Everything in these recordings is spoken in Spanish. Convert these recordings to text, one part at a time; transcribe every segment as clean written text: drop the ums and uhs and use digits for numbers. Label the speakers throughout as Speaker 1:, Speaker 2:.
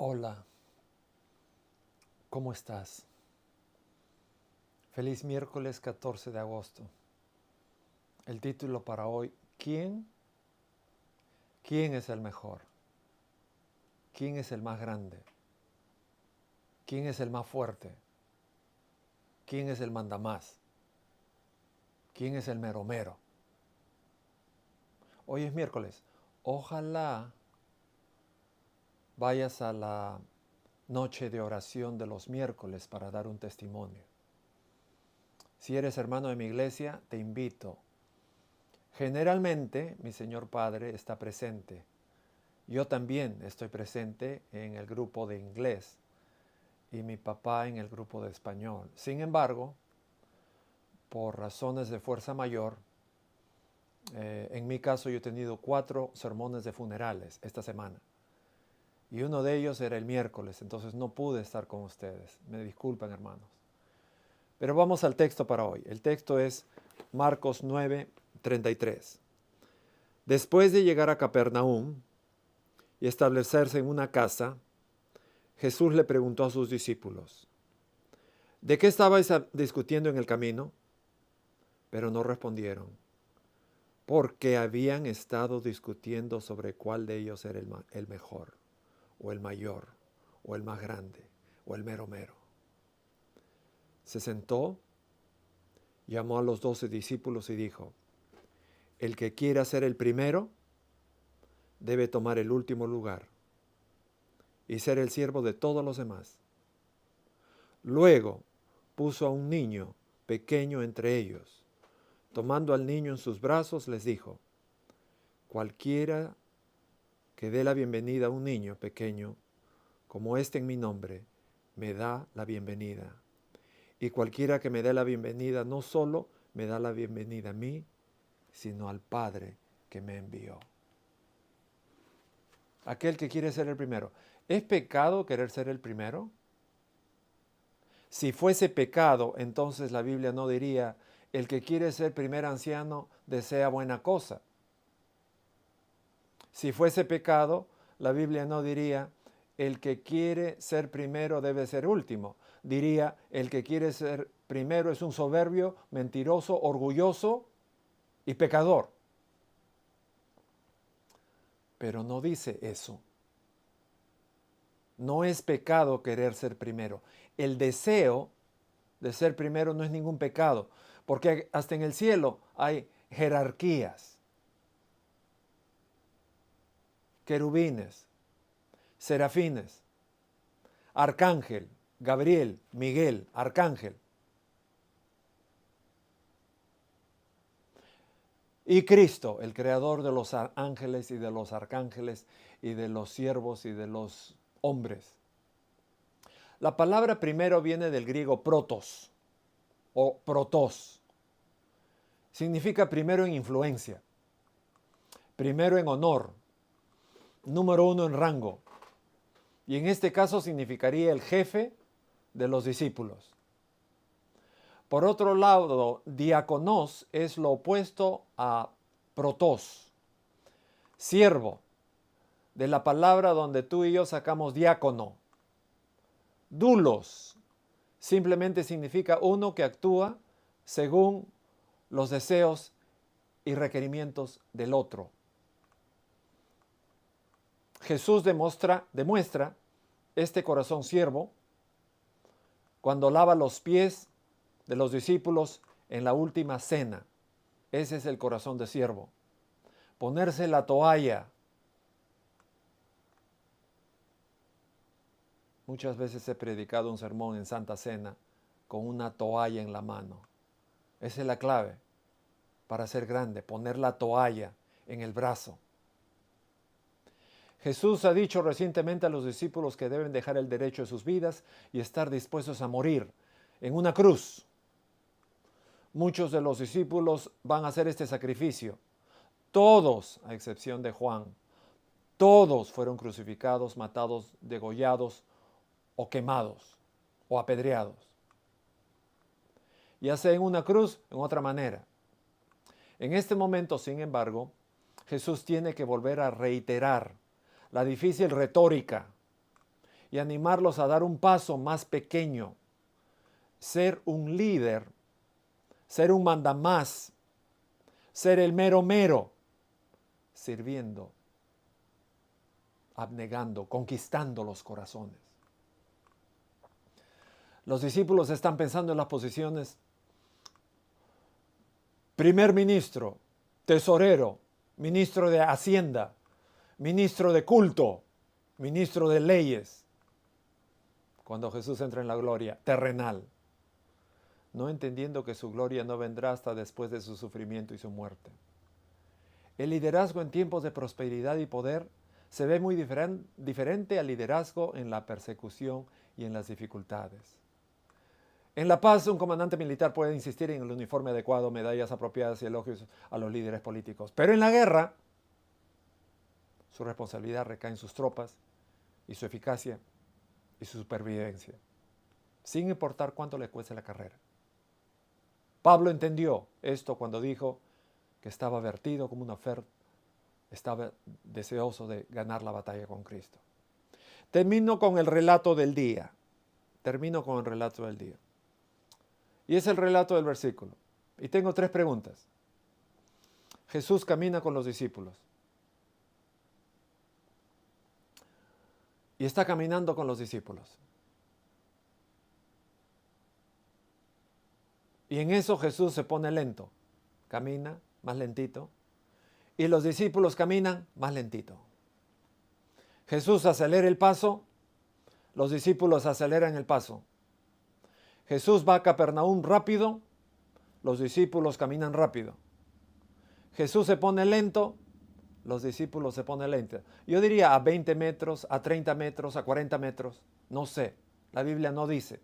Speaker 1: Hola, ¿cómo estás? Feliz miércoles 14 de agosto. El título para hoy, ¿Quién es el mejor? ¿Quién es el más grande? ¿Quién es el más fuerte? ¿Quién es el mandamás? ¿Quién es el mero mero? Hoy es miércoles. Ojalá vayas a la noche de oración de los miércoles para dar un testimonio. Si eres hermano de mi iglesia, te invito. Generalmente, mi Señor Padre está presente. Yo también estoy presente en el grupo de inglés y mi papá en el grupo de español. Sin embargo, por razones de fuerza mayor, en mi caso yo he tenido 4 sermones de funerales esta semana. Y uno de ellos era el miércoles, entonces no pude estar con ustedes. Me disculpan, hermanos. Pero vamos al texto para hoy. El texto es Marcos 9:33. Después de llegar a Capernaum y establecerse en una casa, Jesús le preguntó a sus discípulos: ¿de qué estabais discutiendo en el camino? Pero no respondieron, porque habían estado discutiendo sobre cuál de ellos era el mejor, o el mayor, o el más grande, o el mero mero. Se sentó, llamó a los 12 discípulos y dijo: el que quiera ser el primero, debe tomar el último lugar y ser el siervo de todos los demás. Luego puso a un niño pequeño entre ellos. Tomando al niño en sus brazos, les dijo: cualquiera que dé la bienvenida a un niño pequeño, como este en mi nombre, me da la bienvenida. Y cualquiera que me dé la bienvenida, no solo me da la bienvenida a mí, sino al Padre que me envió. Aquel que quiere ser el primero. ¿Es pecado querer ser el primero? Si fuese pecado, entonces la Biblia no diría: el que quiere ser primer anciano desea buena cosa. Si fuese pecado, la Biblia no diría: el que quiere ser primero debe ser último. Diría: el que quiere ser primero es un soberbio, mentiroso, orgulloso y pecador. Pero no dice eso. No es pecado querer ser primero. El deseo de ser primero no es ningún pecado, porque hasta en el cielo hay jerarquías, querubines, serafines, arcángel, Gabriel, Miguel, arcángel. Y Cristo, el creador de los ángeles y de los arcángeles y de los siervos y de los hombres. La palabra primero viene del griego protos o protos. Significa primero en influencia, primero en honor, número 1 en rango. Y en este caso significaría el jefe de los discípulos. Por otro lado, diáconos es lo opuesto a protos, siervo, de la palabra donde tú y yo sacamos diácono. Dulos simplemente significa uno que actúa según los deseos y requerimientos del otro. Jesús demuestra este corazón siervo cuando lava los pies de los discípulos en la última cena. Ese es el corazón de siervo. Ponerse la toalla. Muchas veces he predicado un sermón en Santa Cena con una toalla en la mano. Esa es la clave para ser grande, poner la toalla en el brazo. Jesús ha dicho recientemente a los discípulos que deben dejar el derecho de sus vidas y estar dispuestos a morir en una cruz. Muchos de los discípulos van a hacer este sacrificio. Todos, a excepción de Juan, todos fueron crucificados, matados, degollados o quemados o apedreados. Ya sea en una cruz, en otra manera. En este momento, sin embargo, Jesús tiene que volver a reiterar la difícil retórica y animarlos a dar un paso más pequeño. Ser un líder, ser un mandamás, ser el mero mero, sirviendo, abnegando, conquistando los corazones. Los discípulos están pensando en las posiciones primer ministro, tesorero, ministro de Hacienda, ministro de culto, ministro de leyes, cuando Jesús entra en la gloria terrenal, no entendiendo que su gloria no vendrá hasta después de su sufrimiento y su muerte. El liderazgo en tiempos de prosperidad y poder se ve muy diferente al liderazgo en la persecución y en las dificultades. En la paz, un comandante militar puede insistir en el uniforme adecuado, medallas apropiadas y elogios a los líderes políticos. Pero en la guerra, su responsabilidad recae en sus tropas y su eficacia y su supervivencia, sin importar cuánto le cueste la carrera. Pablo entendió esto cuando dijo que estaba vertido como una oferta, estaba deseoso de ganar la batalla con Cristo. Termino con el relato del día. Y es el relato del versículo. Y tengo 3 preguntas. Jesús camina con los discípulos. Y está caminando con los discípulos. Y en eso Jesús se pone lento. Camina más lentito. Y los discípulos caminan más lentito. Jesús acelera el paso. Los discípulos aceleran el paso. Jesús va a Capernaum rápido. Los discípulos caminan rápido. Jesús se pone lento. Los discípulos se ponen lentos. Yo diría a 20 metros, a 30 metros, a 40 metros. No sé. La Biblia no dice.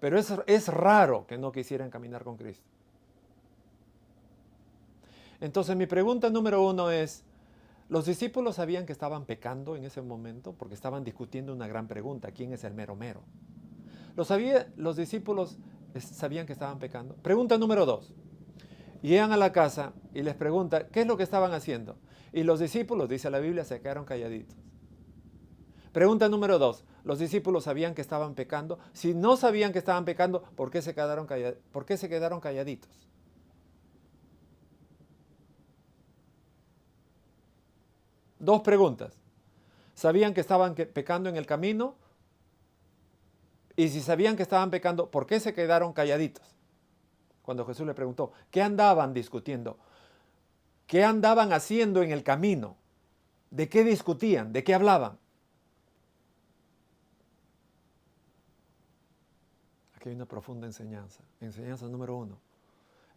Speaker 1: Pero es raro que no quisieran caminar con Cristo. Entonces mi pregunta número 1 es, ¿los discípulos sabían que estaban pecando en ese momento? Porque estaban discutiendo una gran pregunta, ¿quién es el mero mero? ¿Los discípulos sabían que estaban pecando? Pregunta número 2. Llegan a la casa y les pregunta, ¿qué es lo que estaban haciendo? Y los discípulos, dice la Biblia, se quedaron calladitos. Pregunta número 2. ¿Los discípulos sabían que estaban pecando? Si no sabían que estaban pecando, ¿por qué se quedaron calladitos? Dos preguntas. ¿Sabían que estaban pecando en el camino? Y si sabían que estaban pecando, ¿por qué se quedaron calladitos? Cuando Jesús le preguntó, ¿qué andaban discutiendo? ¿Qué andaban haciendo en el camino? ¿De qué discutían? ¿De qué hablaban? Aquí hay una profunda enseñanza. Enseñanza número 1.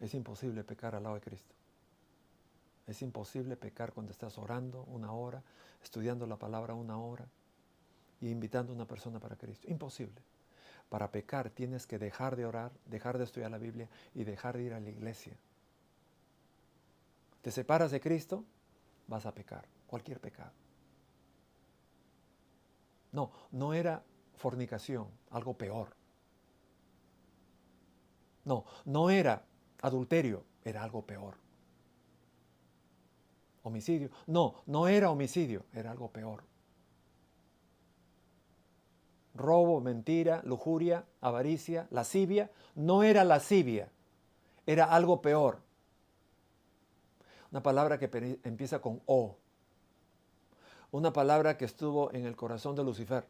Speaker 1: Es imposible pecar al lado de Cristo. Es imposible pecar cuando estás orando 1 hora, estudiando la palabra 1 hora y invitando a una persona para Cristo. Imposible. Para pecar tienes que dejar de orar, dejar de estudiar la Biblia y dejar de ir a la iglesia. Te separas de Cristo, vas a pecar. Cualquier pecado. No era fornicación, algo peor. No era adulterio, era algo peor. Homicidio. No era homicidio, era algo peor. Robo, mentira, lujuria, avaricia, lascivia. No era lascivia, era algo peor. Una palabra que empieza con O. Una palabra que estuvo en el corazón de Lucifer.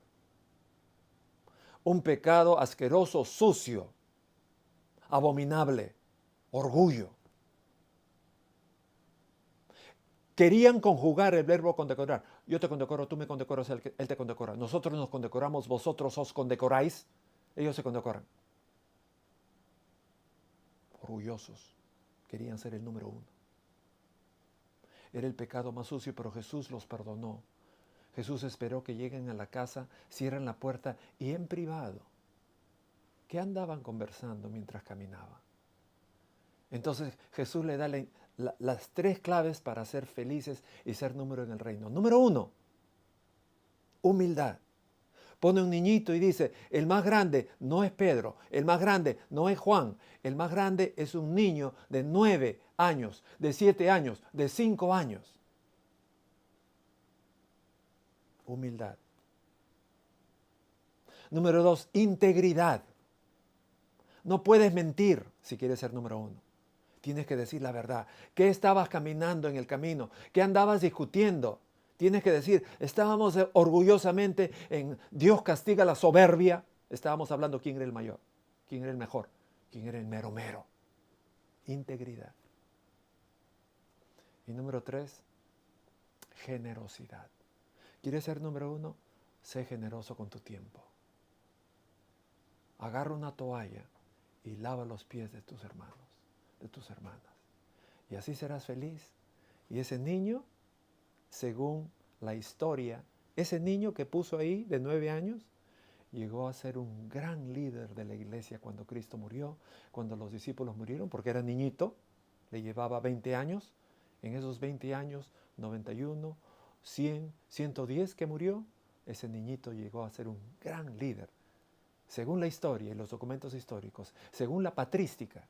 Speaker 1: Un pecado asqueroso, sucio, abominable, orgullo. Querían conjugar el verbo condecorar. Yo te condecoro, tú me condecoras, él te condecora. Nosotros nos condecoramos, vosotros os condecoráis. Ellos se condecoran. Orgullosos. Querían ser el número 1. Era el pecado más sucio, pero Jesús los perdonó. Jesús esperó que lleguen a la casa, cierren la puerta y en privado. ¿Qué andaban conversando mientras caminaban? Entonces Jesús le da las 3 claves para ser felices y ser número en el reino. Número 1, humildad. Pone un niñito y dice, el más grande no es Pedro, el más grande no es Juan, el más grande es un niño de 9 años, de 7 años, de 5 años. Humildad. Número 2, integridad. No puedes mentir si quieres ser número 1. Tienes que decir la verdad. ¿Qué estabas caminando en el camino? ¿Qué andabas discutiendo? Tienes que decir, estábamos orgullosamente en Dios castiga la soberbia. Estábamos hablando quién era el mayor, quién era el mejor, quién era el mero mero. Integridad. Y número 3, generosidad. ¿Quieres ser número 1? Sé generoso con tu tiempo. Agarra una toalla y lava los pies de tus hermanos, de tus hermanas. Y así serás feliz. Y ese niño, según la historia, ese niño que puso ahí de 9 años, llegó a ser un gran líder de la iglesia cuando Cristo murió, cuando los discípulos murieron, porque era niñito, le llevaba 20 años. En esos 20 años, 91, 100, 110 que murió, ese niñito llegó a ser un gran líder. Según la historia y los documentos históricos, según la patrística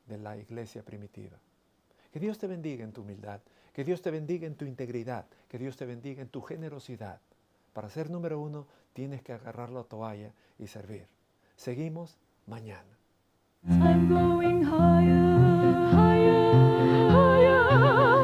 Speaker 1: de la iglesia primitiva. Que Dios te bendiga en tu humildad, que Dios te bendiga en tu integridad, que Dios te bendiga en tu generosidad. Para ser número 1 tienes que agarrar la toalla y servir. Seguimos mañana. I'm going higher, higher, higher.